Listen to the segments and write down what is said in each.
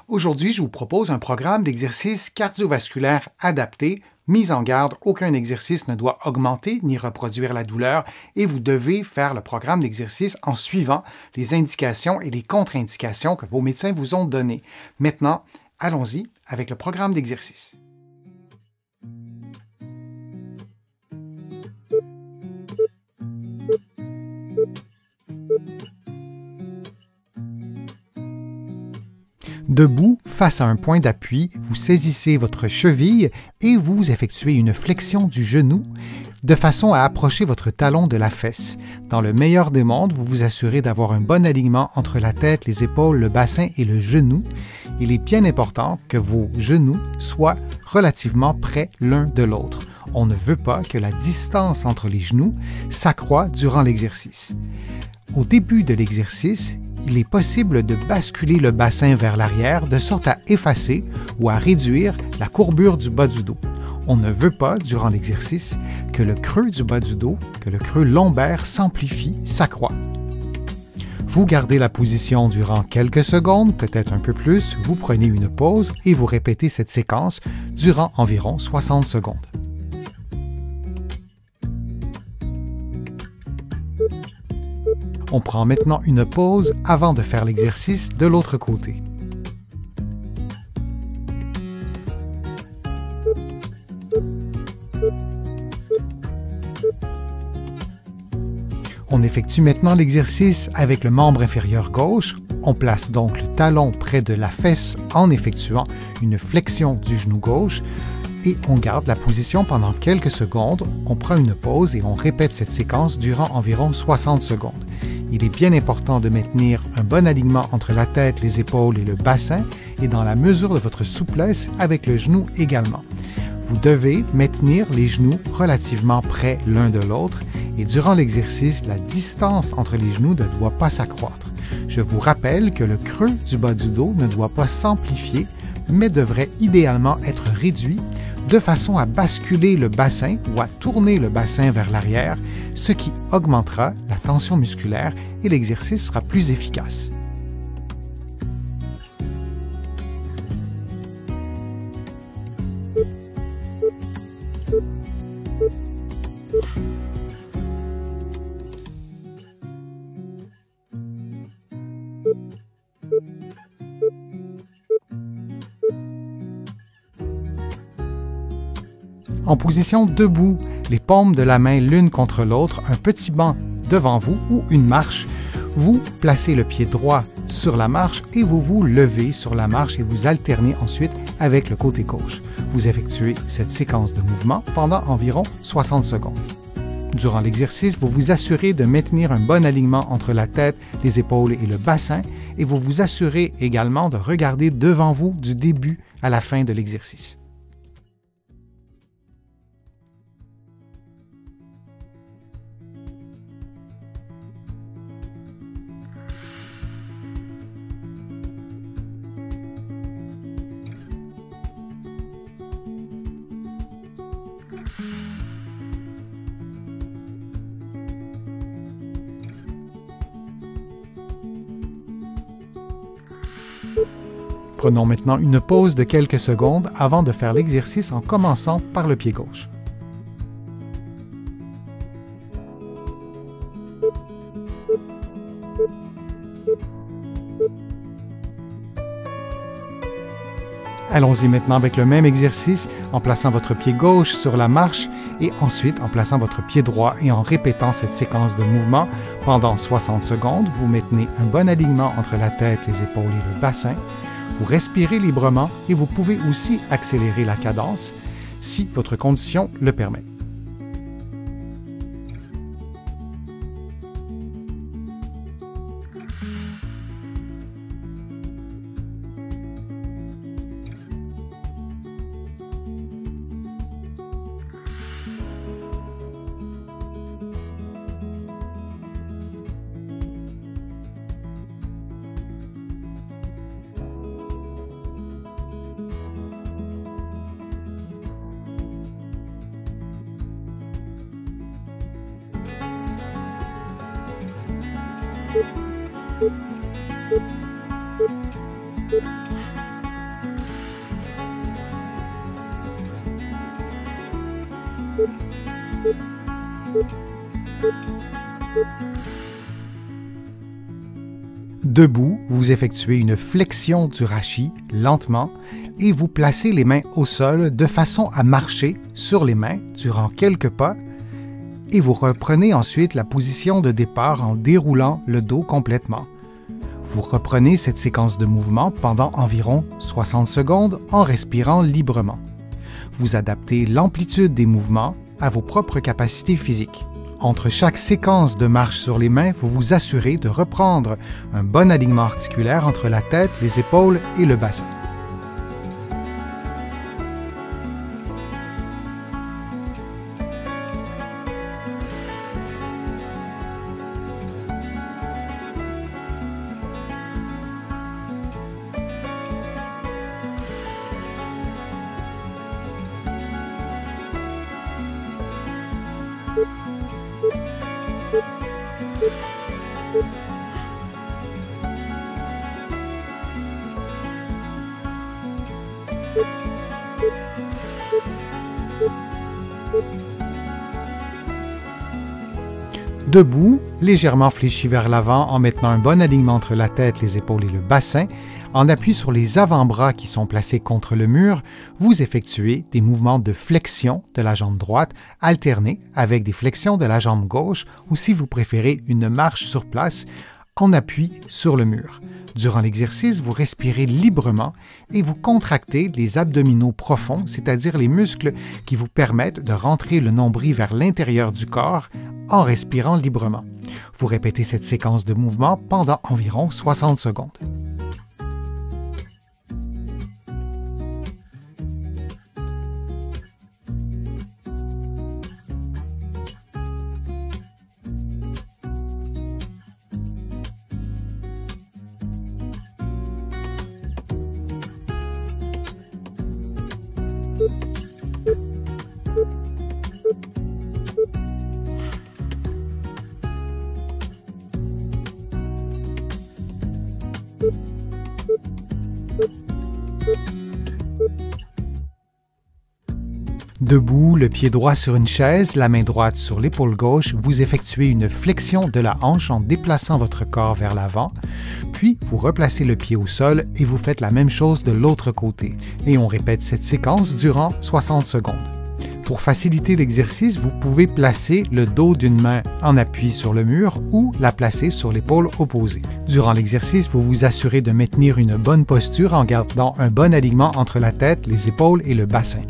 Aujourd'hui, je vous propose un programme d'exercice cardiovasculaire adapté. Mise en garde, aucun exercice ne doit augmenter ni reproduire la douleur et vous devez faire le programme d'exercice en suivant les indications et les contre-indications que vos médecins vous ont données. Maintenant, allons-y avec le programme d'exercice. Debout, face à un point d'appui, vous saisissez votre cheville et vous effectuez une flexion du genou de façon à approcher votre talon de la fesse. Dans le meilleur des mondes, vous vous assurez d'avoir un bon alignement entre la tête, les épaules, le bassin et le genou. Il est bien important que vos genoux soient relativement près l'un de l'autre. On ne veut pas que la distance entre les genoux s'accroît durant l'exercice. Au début de l'exercice, il est possible de basculer le bassin vers l'arrière de sorte à effacer ou à réduire la courbure du bas du dos. On ne veut pas, durant l'exercice, que le creux du bas du dos, que le creux lombaire s'amplifie, s'accroît. Vous gardez la position durant quelques secondes, peut-être un peu plus, vous prenez une pause et vous répétez cette séquence durant environ 60 secondes. On prend maintenant une pause avant de faire l'exercice de l'autre côté. On effectue maintenant l'exercice avec le membre inférieur gauche. On place donc le talon près de la fesse en effectuant une flexion du genou gauche et on garde la position pendant quelques secondes. On prend une pause et on répète cette séquence durant environ 60 secondes. Il est bien important de maintenir un bon alignement entre la tête, les épaules et le bassin et dans la mesure de votre souplesse avec le genou également. Vous devez maintenir les genoux relativement près l'un de l'autre et durant l'exercice, la distance entre les genoux ne doit pas s'accroître. Je vous rappelle que le creux du bas du dos ne doit pas s'amplifier, mais devrait idéalement être réduit de façon à basculer le bassin ou à tourner le bassin vers l'arrière, ce qui augmentera la tension musculaire et l'exercice sera plus efficace. En position debout, les paumes de la main l'une contre l'autre, un petit banc devant vous ou une marche, vous placez le pied droit sur la marche et vous vous levez sur la marche et vous alternez ensuite avec le côté gauche. Vous effectuez cette séquence de mouvement pendant environ 60 secondes. Durant l'exercice, vous vous assurez de maintenir un bon alignement entre la tête, les épaules et le bassin et vous vous assurez également de regarder devant vous du début à la fin de l'exercice. Prenons maintenant une pause de quelques secondes avant de faire l'exercice en commençant par le pied gauche. Allons-y maintenant avec le même exercice en plaçant votre pied gauche sur la marche et ensuite en plaçant votre pied droit et en répétant cette séquence de mouvements pendant 60 secondes. Vous maintenez un bon alignement entre la tête, les épaules et le bassin. Vous respirez librement et vous pouvez aussi accélérer la cadence si votre condition le permet. Debout, vous effectuez une flexion du rachis lentement et vous placez les mains au sol de façon à marcher sur les mains durant quelques pas et vous reprenez ensuite la position de départ en déroulant le dos complètement. Vous reprenez cette séquence de mouvements pendant environ 60 secondes en respirant librement. Vous adaptez l'amplitude des mouvements à vos propres capacités physiques. Entre chaque séquence de marche sur les mains, vous vous assurez de reprendre un bon alignement articulaire entre la tête, les épaules et le bassin. Debout, légèrement fléchi vers l'avant en maintenant un bon alignement entre la tête, les épaules et le bassin, en appui sur les avant-bras qui sont placés contre le mur, vous effectuez des mouvements de flexion de la jambe droite alternés avec des flexions de la jambe gauche ou si vous préférez une marche sur place en appui sur le mur. Durant l'exercice, vous respirez librement et vous contractez les abdominaux profonds, c'est-à-dire les muscles qui vous permettent de rentrer le nombril vers l'intérieur du corps en respirant librement. Vous répétez cette séquence de mouvements pendant environ 60 secondes. Debout, le pied droit sur une chaise, la main droite sur l'épaule gauche, vous effectuez une flexion de la hanche en déplaçant votre corps vers l'avant, puis vous replacez le pied au sol et vous faites la même chose de l'autre côté. Et on répète cette séquence durant 60 secondes. Pour faciliter l'exercice, vous pouvez placer le dos d'une main en appui sur le mur ou la placer sur l'épaule opposée. Durant l'exercice, vous vous assurez de maintenir une bonne posture en gardant un bon alignement entre la tête, les épaules et le bassin.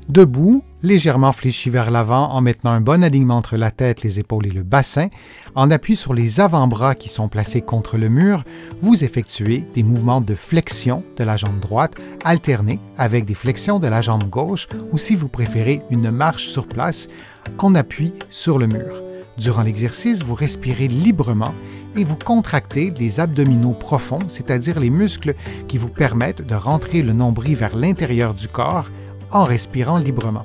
Debout, légèrement fléchi vers l'avant en maintenant un bon alignement entre la tête, les épaules et le bassin, en appui sur les avant-bras qui sont placés contre le mur, vous effectuez des mouvements de flexion de la jambe droite alternés avec des flexions de la jambe gauche ou si vous préférez une marche sur place en appui sur le mur. Durant l'exercice, vous respirez librement et vous contractez les abdominaux profonds, c'est-à-dire les muscles qui vous permettent de rentrer le nombril vers l'intérieur du corps en respirant librement.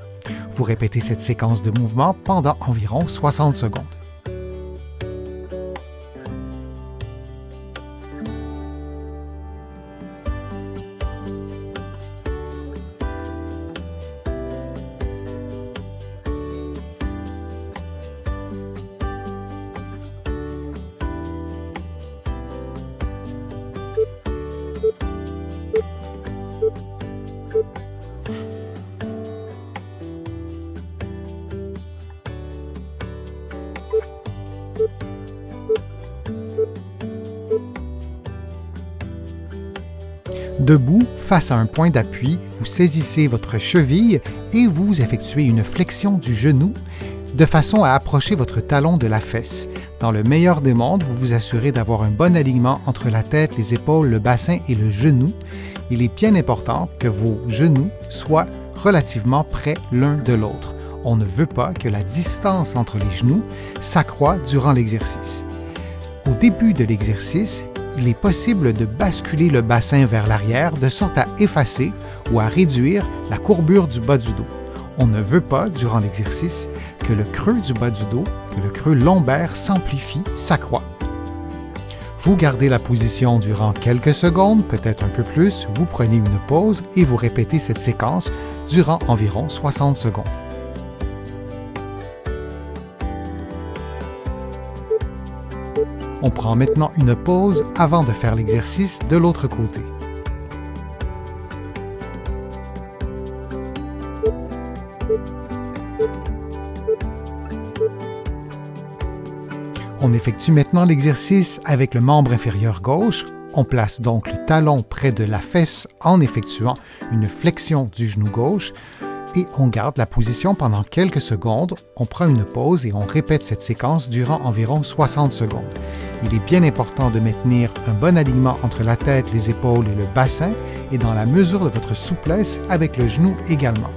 Vous répétez cette séquence de mouvements pendant environ 60 secondes. Debout, face à un point d'appui, vous saisissez votre cheville et vous effectuez une flexion du genou de façon à approcher votre talon de la fesse. Dans le meilleur des mondes, vous vous assurez d'avoir un bon alignement entre la tête, les épaules, le bassin et le genou. Il est bien important que vos genoux soient relativement près l'un de l'autre. On ne veut pas que la distance entre les genoux s'accroît durant l'exercice. Au début de l'exercice, il est possible de basculer le bassin vers l'arrière de sorte à effacer ou à réduire la courbure du bas du dos. On ne veut pas, durant l'exercice, que le creux du bas du dos, que le creux lombaire s'amplifie, s'accroît. Vous gardez la position durant quelques secondes, peut-être un peu plus, vous prenez une pause et vous répétez cette séquence durant environ 60 secondes. On prend maintenant une pause avant de faire l'exercice de l'autre côté. On effectue maintenant l'exercice avec le membre inférieur gauche. On place donc le talon près de la fesse en effectuant une flexion du genou gauche et on garde la position pendant quelques secondes. On prend une pause et on répète cette séquence durant environ 60 secondes. Il est bien important de maintenir un bon alignement entre la tête, les épaules et le bassin et dans la mesure de votre souplesse avec le genou également.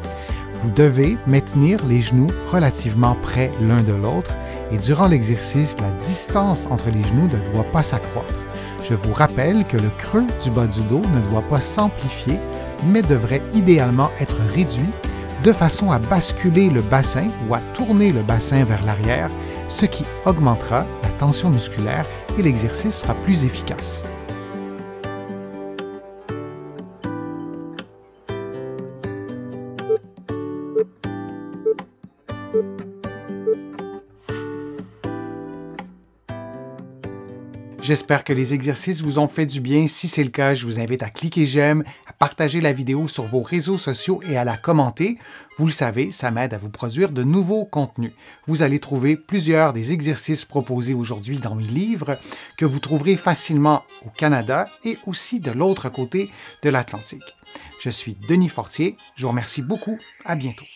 Vous devez maintenir les genoux relativement près l'un de l'autre et durant l'exercice, la distance entre les genoux ne doit pas s'accroître. Je vous rappelle que le creux du bas du dos ne doit pas s'amplifier, mais devrait idéalement être réduit de façon à basculer le bassin ou à tourner le bassin vers l'arrière, ce qui augmentera la tension musculaire et l'exercice sera plus efficace. J'espère que les exercices vous ont fait du bien. Si c'est le cas, je vous invite à cliquer j'aime, à partager la vidéo sur vos réseaux sociaux et à la commenter. Vous le savez, ça m'aide à vous produire de nouveaux contenus. Vous allez trouver plusieurs des exercices proposés aujourd'hui dans mes livres que vous trouverez facilement au Canada et aussi de l'autre côté de l'Atlantique. Je suis Denis Fortier. Je vous remercie beaucoup. À bientôt.